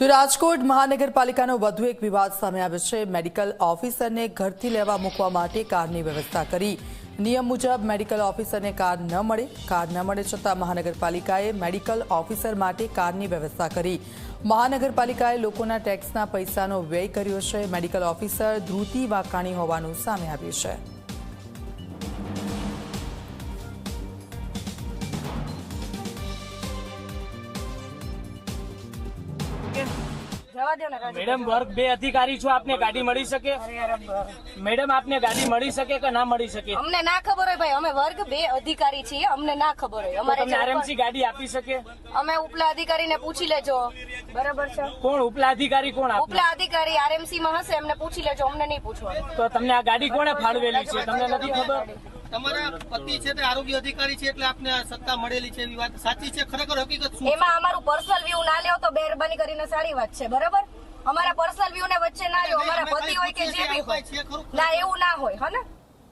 તો રાજકોટ મહાનગરપાલિકાનો વધુ એક વિવાદ સામે આવ્યો છે। મેડિકલ ઓફિસરને ઘરથી લેવા મૂકવા માટે કારની વ્યવસ્થા કરી। નિયમ મુજબ મેડિકલ ઓફિસરને કાર ન મળે છતાં મહાનગરપાલિકાએ મેડિકલ ઓફિસર માટે કારની વ્યવસ્થા કરી। મહાનગરપાલિકાએ લોકોના ટેક્સના પૈસાનો વ્યય કર્યો છે। મેડિકલ ઓફિસર ધ્રુતિ વાકાણી હોવાનું સામે આવ્યું છે। मैडम वर्ग बे अधिकारी छो, आपने गाड़ी मળી શકે? मैडम आपने गाड़ी मળી શકે કે ના મળી શકે? અમને ના ખબર હોય ભાઈ, અમે વર્ગ 2 અધિકારી છીએ, અમને ના ખબર હોય। અમારે તમને આરએમસી ગાડી આપી શકે? અમે ઉપલા અધિકારીને પૂછી લેજો, બરાબર છે? કોણ ઉપલા અધિકારી? કોણ આપે? ઉપલા અધિકારી આરએમસી માં હશે, એમને પૂછી લેજો, અમને નહીં પૂછવાનું। તો તમને આ ગાડી કોણે ફાળવેલી છે તમને નથી ખબર? તમારા પતિ છે તે આરોગ્ય અધિકારી છે એટલે આપને આ સત્તા મળેલી છે, એવી વાત સાચી છે? ખરેખર હકીકત શું? એમાં અમારું પર્સનલ વ્યૂ ના લ્યો તો મહેરબાની કરીને સારી વાત છે, બરાબર? અમારા પર્સનલ વ્યૂ ને વચ્ચે ના લ્યો, અમારા પતિ હોય કે જે બી હોય, ના એવું ના હોય, હે ને?